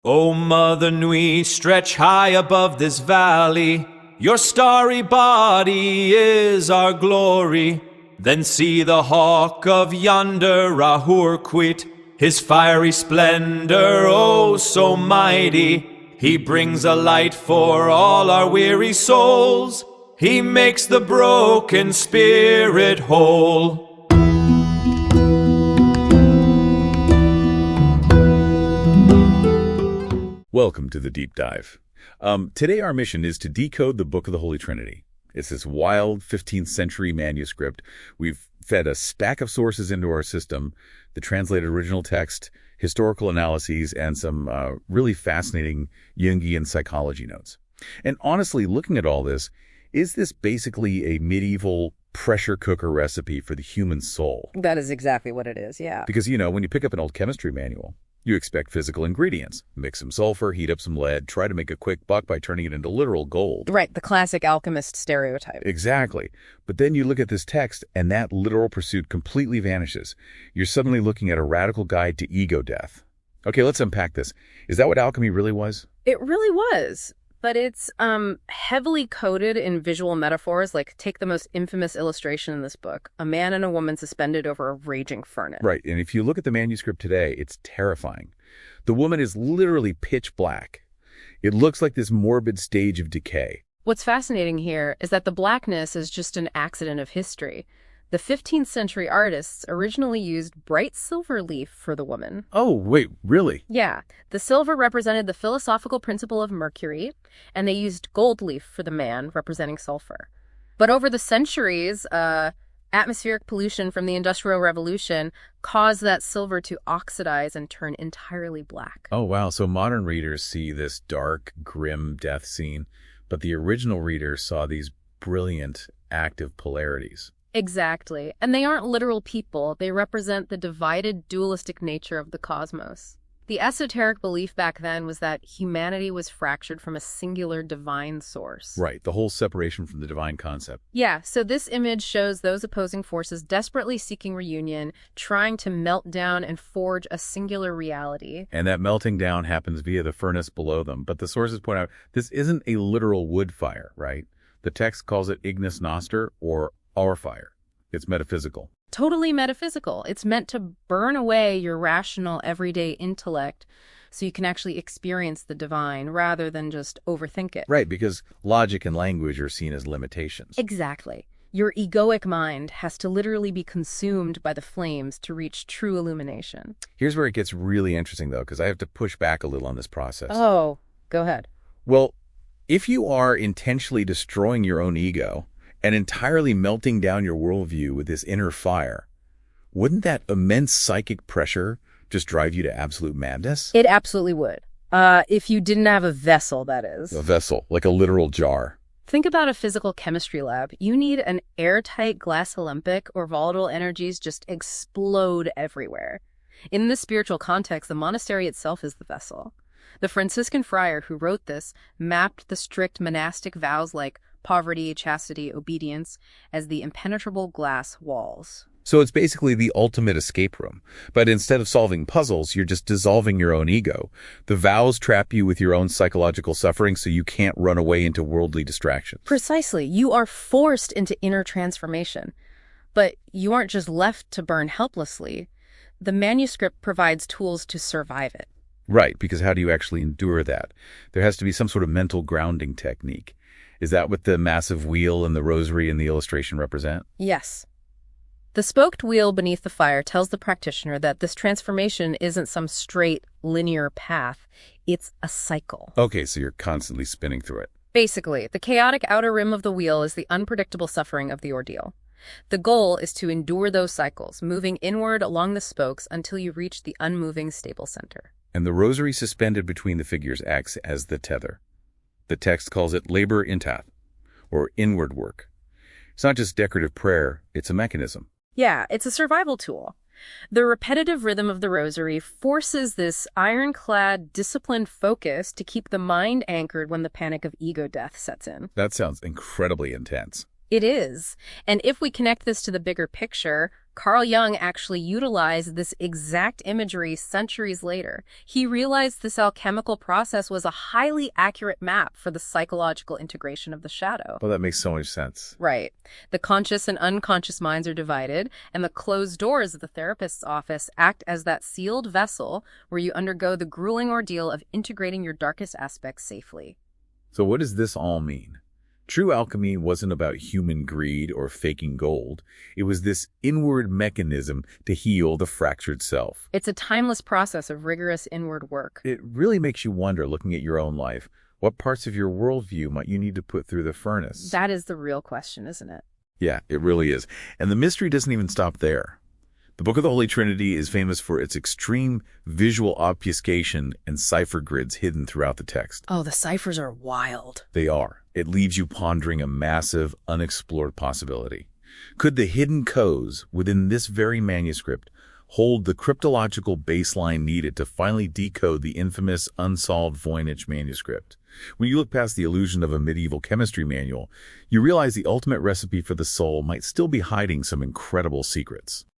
O Mother Nui, stretch high above this valley. Your starry body is our glory. Then see the hawk of yonder Rahur quit, his fiery splendor, oh so mighty. He brings a light for all our weary souls. He makes the broken spirit whole. Welcome to the Deep Dive. Today our mission is to decode the Book of the Holy Trinity. It's this wild 15th century manuscript. We've fed a stack of sources into our system, the translated original text, historical analyses, and some really fascinating Jungian psychology notes. And honestly, looking at all this, is this basically a medieval pressure cooker recipe for the human soul? That is exactly what it is, yeah. Because, when you pick up an old chemistry manual, you expect physical ingredients. Mix some sulfur, heat up some lead, try to make a quick buck by turning it into literal gold. Right, the classic alchemist stereotype. Exactly. But then you look at this text, and that literal pursuit completely vanishes. You're suddenly looking at a radical guide to ego death. Okay, let's unpack this. Is that what alchemy really was? It really was. But it's heavily coded in visual metaphors, like take the most infamous illustration in this book, a man and a woman suspended over a raging furnace. Right, and if you look at the manuscript today, it's terrifying. The woman is literally pitch black. It looks like this morbid stage of decay. What's fascinating here is that the blackness is just an accident of history. The 15th century artists originally used bright silver leaf for the woman. Oh, wait, really? Yeah. The silver represented the philosophical principle of Mercury, and they used gold leaf for the man, representing sulfur. But over the centuries, atmospheric pollution from the Industrial Revolution caused that silver to oxidize and turn entirely black. Oh, wow. So modern readers see this dark, grim death scene, but the original readers saw these brilliant, active polarities. Exactly. And they aren't literal people. They represent the divided, dualistic nature of the cosmos. The esoteric belief back then was that humanity was fractured from a singular divine source. Right, the whole separation from the divine concept. Yeah, so this image shows those opposing forces desperately seeking reunion, trying to melt down and forge a singular reality. And that melting down happens via the furnace below them. But the sources point out this isn't a literal wood fire, right? The text calls it ignis noster, or our fire. It's metaphysical. Totally metaphysical. It's meant to burn away your rational, everyday intellect so you can actually experience the divine rather than just overthink it. Right, because logic and language are seen as limitations. Exactly. Your egoic mind has to literally be consumed by the flames to reach true illumination. Here's where it gets really interesting, though, because I have to push back a little on this process. Oh, go ahead. Well, if you are intentionally destroying your own ego and entirely melting down your worldview with this inner fire, wouldn't that immense psychic pressure just drive you to absolute madness? It absolutely would. If you didn't have a vessel, that is. A vessel, like a literal jar. Think about a physical chemistry lab. You need an airtight glass alembic or volatile energies just explode everywhere. In this spiritual context, the monastery itself is the vessel. The Franciscan friar who wrote this mapped the strict monastic vows like poverty, chastity, obedience as the impenetrable glass walls. So it's basically the ultimate escape room. But instead of solving puzzles, you're just dissolving your own ego. The vows trap you with your own psychological suffering so you can't run away into worldly distractions. Precisely. You are forced into inner transformation. But you aren't just left to burn helplessly. The manuscript provides tools to survive it. Right, because how do you actually endure that? There has to be some sort of mental grounding technique. Is that what the massive wheel and the rosary in the illustration represent? Yes. The spoked wheel beneath the fire tells the practitioner that this transformation isn't some straight, linear path. It's a cycle. Okay, so you're constantly spinning through it. Basically, the chaotic outer rim of the wheel is the unpredictable suffering of the ordeal. The goal is to endure those cycles, moving inward along the spokes until you reach the unmoving, stable center. And the rosary suspended between the figures acts as the tether. The text calls it labor intath, or inward work. It's not just decorative prayer, it's a mechanism. Yeah, it's a survival tool. The repetitive rhythm of the rosary forces this ironclad, disciplined focus to keep the mind anchored when the panic of ego death sets in. That sounds incredibly intense. It is. And if we connect this to the bigger picture, Carl Jung actually utilized this exact imagery centuries later. He realized this alchemical process was a highly accurate map for the psychological integration of the shadow. Well, that makes so much sense. Right. The conscious and unconscious minds are divided, and the closed doors of the therapist's office act as that sealed vessel where you undergo the grueling ordeal of integrating your darkest aspects safely. So what does this all mean? True alchemy wasn't about human greed or faking gold. It was this inward mechanism to heal the fractured self. It's a timeless process of rigorous inward work. It really makes you wonder, looking at your own life, what parts of your worldview might you need to put through the furnace? That is the real question, isn't it? Yeah, it really is. And the mystery doesn't even stop there. The Book of the Holy Trinity is famous for its extreme visual obfuscation and cipher grids hidden throughout the text. Oh, the ciphers are wild. They are. It leaves you pondering a massive, unexplored possibility. Could the hidden codes within this very manuscript hold the cryptological baseline needed to finally decode the infamous unsolved Voynich manuscript? When you look past the illusion of a medieval chemistry manual, you realize the ultimate recipe for the soul might still be hiding some incredible secrets.